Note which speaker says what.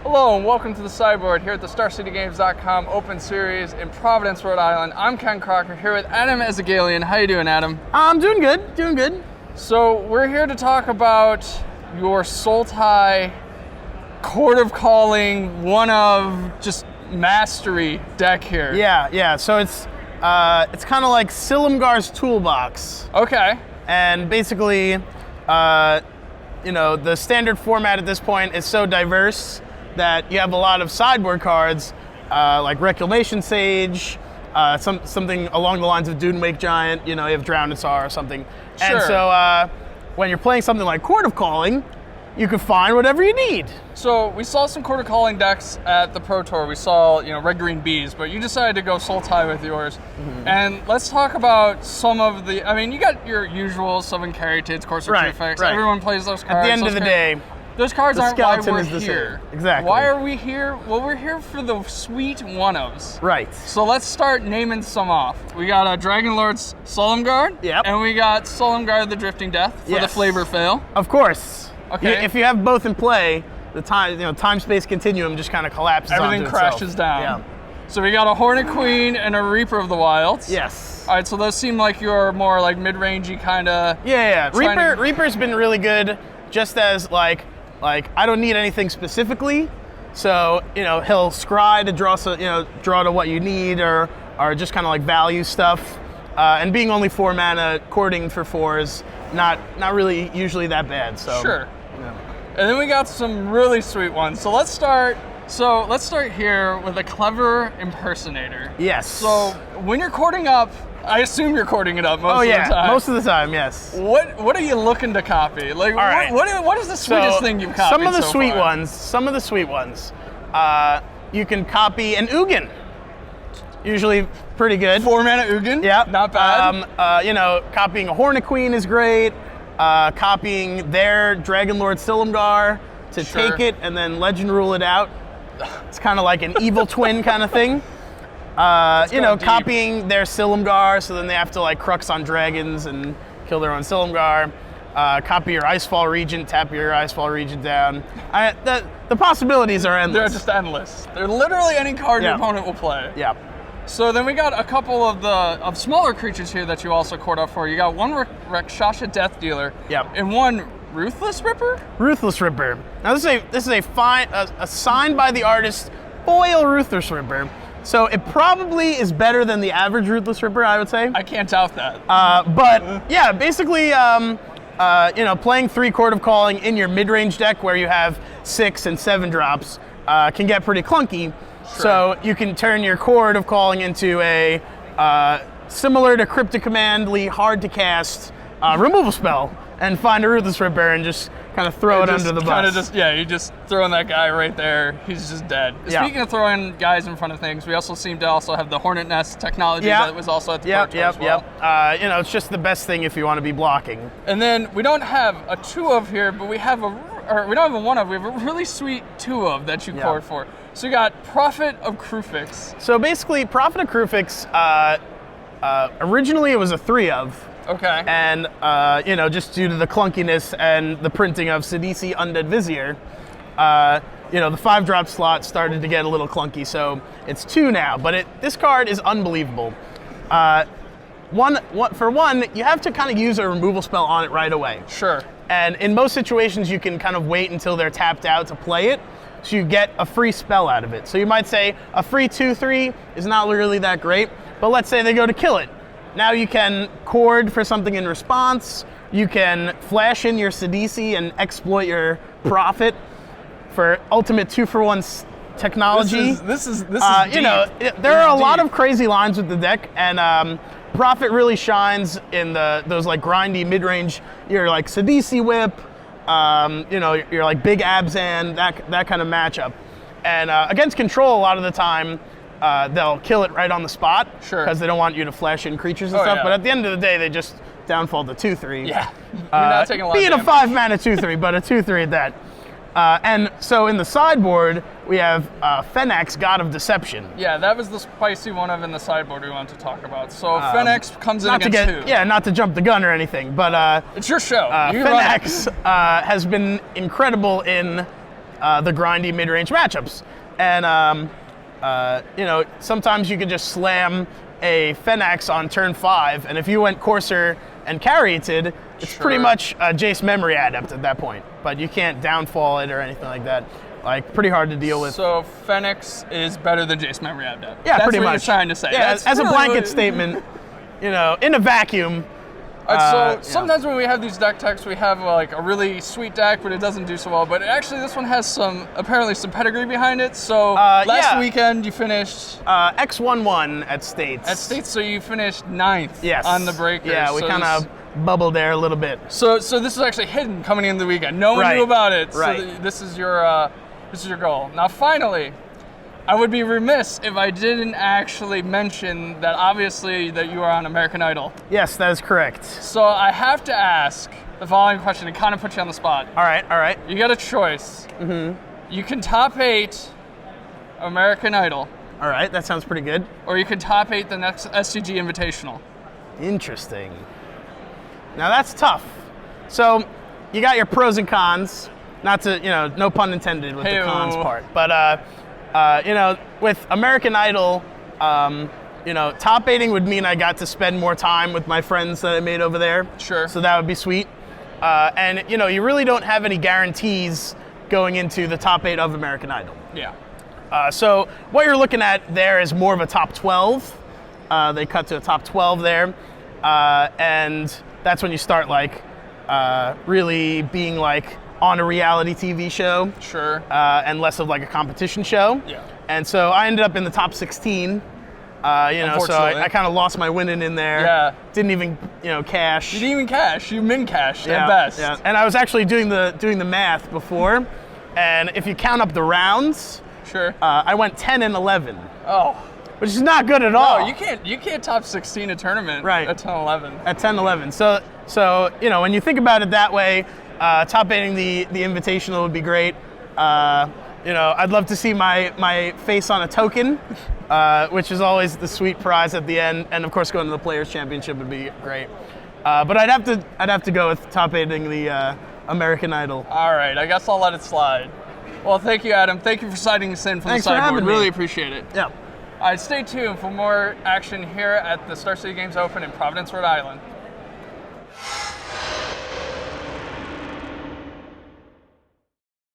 Speaker 1: Hello and welcome to the sideboard here at the StarCityGames.com Open Series in Providence, Rhode Island. I'm Ken Crocker here with Adam Ezegelian. How you doing, Adam?
Speaker 2: I'm doing good.
Speaker 1: So we're here to talk about your Sultai Chord of Calling, one of just mastery deck here.
Speaker 2: Yeah. So it's kind of like Silumgar's toolbox.
Speaker 1: Okay.
Speaker 2: And basically, the standard format at this point is so diverse that you have a lot of sideboard cards, like Reclamation Sage, something along the lines of Dune Wake Giant, you have Drowned Tsar or something.
Speaker 1: Sure.
Speaker 2: And so when you're playing something like Chord of Calling, you can find whatever you need.
Speaker 1: So we saw some Chord of Calling decks at the Pro Tour. We saw, Red Green Bees, but you decided to go Sultai with yours. Mm-hmm. And let's talk about some of the, you got your usual Sylvan Caryatids, Courser Prefix.
Speaker 2: Right.
Speaker 1: Everyone plays those cards.
Speaker 2: At the end of the day,
Speaker 1: those cards aren't why we're
Speaker 2: here.
Speaker 1: Same.
Speaker 2: Exactly.
Speaker 1: Why are we here? Well, we're here for the sweet one-ofs.
Speaker 2: Right.
Speaker 1: So let's start naming some off. We got a Dragonlord's Solemnguard.
Speaker 2: Yep.
Speaker 1: And we got Solemnguard the Drifting Death for the flavor fail.
Speaker 2: Of course.
Speaker 1: Okay.
Speaker 2: If you have both in play, the time-space continuum just kind of collapses.
Speaker 1: Everything crashes down. Yeah. So we got a Hornet Queen and a Reaper of the Wilds.
Speaker 2: Yes.
Speaker 1: All right, so those seem like your more like mid-rangey kind of.
Speaker 2: Yeah. Reaper's been really good, just as like I don't need anything specifically, so he'll scry to draw to what you need, or just kind of like value stuff. And being only 4 mana, cording for 4 is not really usually that bad. So
Speaker 1: sure. And then we got some really sweet ones. So let's start here with a Clever Impersonator.
Speaker 2: Yes.
Speaker 1: So when you're cording up, I assume you're cording it up most of the time.
Speaker 2: Most of the time, yes.
Speaker 1: What are you looking to copy? Like,
Speaker 2: all right.
Speaker 1: What is the sweetest thing you've copied
Speaker 2: Some of the
Speaker 1: sweet
Speaker 2: ones. You can copy an Ugin. Usually pretty good.
Speaker 1: 4 mana Ugin?
Speaker 2: Yeah.
Speaker 1: Not bad.
Speaker 2: Copying a Hornet Queen is great. Copying their Dragonlord Silumgar to take it and then Legend Rule it out. It's kind of like an evil twin kind of thing. Copying their Silumgar, so then they have to like Crux on dragons and kill their own Silumgar. Copy your Icefall Regent, tap your Icefall Regent down. The possibilities are endless.
Speaker 1: They're just endless. They're literally any card your opponent will play.
Speaker 2: Yeah.
Speaker 1: So then we got a couple of smaller creatures here that you also cord up for. You got one Rakshasa Death Dealer.
Speaker 2: Yep.
Speaker 1: And one Ruthless Ripper?
Speaker 2: Ruthless Ripper. Now this is a signed by the artist foil Ruthless Ripper. So it probably is better than the average Ruthless Ripper, I would say.
Speaker 1: I can't doubt that.
Speaker 2: But yeah, basically, playing 3 Chord of Calling in your mid-range deck where you have 6 and 7 drops can get pretty clunky. Sure. So you can turn your Chord of Calling into a similar to Cryptic Command-ly hard to cast removal spell and find a Ruthless Ripper and just kind of throw it under the bus.
Speaker 1: You just throwing that guy right there. He's just dead. Yeah. Speaking of throwing guys in front of things, we also seem to have the Hornet Nest technology that was also at the Pro Tour as well.
Speaker 2: It's just the best thing if you want to be blocking.
Speaker 1: And then we don't have a 2 of here, but we have we don't have a 1 of. We have a really sweet 2 of that you cord for. So you got Prophet of Krufix.
Speaker 2: So basically, Prophet of Krufix, originally it was a 3 of.
Speaker 1: Okay.
Speaker 2: And, just due to the clunkiness and the printing of Sidisi Undead Vizier, the 5-drop slot started to get a little clunky, so it's 2 now. But this card is unbelievable. For one, you have to kind of use a removal spell on it right away.
Speaker 1: Sure.
Speaker 2: And in most situations, you can kind of wait until they're tapped out to play it, so you get a free spell out of it. So you might say a free 2/3 is not really that great, but let's say they go to kill it. Now you can chord for something in response. You can flash in your Sidisi and exploit your Prophet for ultimate 2-for-1 technology.
Speaker 1: This is deep.
Speaker 2: There are a lot of crazy lines with the deck, and Prophet really shines in those like grindy mid-range. You're like Sidisi Whip, you're like Big Abzan, that kind of matchup. And against control, a lot of the time, they'll kill it right on the spot because they don't want you to flash in creatures and stuff. Yeah. But at the end of the day, they just downfall the 2/3.
Speaker 1: Yeah, you're not taking a lot of damage.
Speaker 2: Be it a 5-mana 2/3, but a 2/3 at that. And so in the sideboard, we have Fenax, God of Deception.
Speaker 1: Yeah, that was the spicy one in the sideboard we wanted to talk about. So Fenax comes in against 2.
Speaker 2: Yeah, not to jump the gun or anything, but
Speaker 1: it's your show.
Speaker 2: Fenax has been incredible in the grindy mid-range matchups. And sometimes you could just slam a Phenax on turn 5, and if you went Courser and Caryatid, it's pretty much a Jace Memory Adept at that point. But you can't downfall it or anything like that. Like, pretty hard to deal with.
Speaker 1: So Phenax is better than Jace Memory Adept.
Speaker 2: Yeah,
Speaker 1: That's
Speaker 2: pretty
Speaker 1: what
Speaker 2: much.
Speaker 1: you're trying to say.
Speaker 2: Yeah, as a blanket statement, in a vacuum.
Speaker 1: All right, so sometimes when we have these deck techs, we have like a really sweet deck, but it doesn't do so well. But actually, this one has apparently some pedigree behind it. So last weekend you finished
Speaker 2: X11 at States.
Speaker 1: At States, so you finished 9th on the breakers.
Speaker 2: Yeah, we kind of bubbled there a little bit.
Speaker 1: So this is actually hidden coming into the weekend. No one knew about it.
Speaker 2: Right.
Speaker 1: So this is your goal. Now, finally, I would be remiss if I didn't actually mention that obviously that you are on American Idol.
Speaker 2: Yes, that is correct.
Speaker 1: So I have to ask the following question to kind of put you on the spot.
Speaker 2: All right.
Speaker 1: You got a choice. You can top 8 American Idol.
Speaker 2: All right, that sounds pretty good.
Speaker 1: Or you can top 8 the next SCG Invitational.
Speaker 2: Interesting. Now that's tough. So you got your pros and cons. Not to, no pun intended with the cons part. But, with American Idol, top 8ing would mean I got to spend more time with my friends that I made over there.
Speaker 1: Sure.
Speaker 2: So that would be sweet. And, you really don't have any guarantees going into the top 8 of American Idol.
Speaker 1: Yeah.
Speaker 2: So what you're looking at there is more of a top 12. They cut to a top 12 there. And that's when you start, really being, on a reality TV show.
Speaker 1: Sure.
Speaker 2: And less of, a competition show.
Speaker 1: Yeah.
Speaker 2: And so I ended up in the top 16. So I kind of lost my winning in there.
Speaker 1: Yeah.
Speaker 2: Didn't even, cash.
Speaker 1: You didn't even cash. You min cashed at best.
Speaker 2: Yeah. And I was actually doing the math before, and if you count up the rounds,
Speaker 1: sure.
Speaker 2: I went 10 and 11.
Speaker 1: Oh.
Speaker 2: Which is not good at all.
Speaker 1: No, you can't top 16 a tournament.
Speaker 2: Right.
Speaker 1: At 10-11.
Speaker 2: At 10-11. So when you think about it that way, top 8ing the Invitational would be great. I'd love to see my face on a token, which is always the sweet prize at the end, and of course going to the Players Championship would be great. But I'd have to go with top 8ing the American Idol.
Speaker 1: All right, I guess I'll let it slide. Well, thank you, Adam. Thank you for citing us in from
Speaker 2: Thanks
Speaker 1: the sideboard.
Speaker 2: for having me.
Speaker 1: Really appreciate it.
Speaker 2: Yeah.
Speaker 1: All right, stay tuned for more action here at the Star City Games Open in Providence, Rhode Island.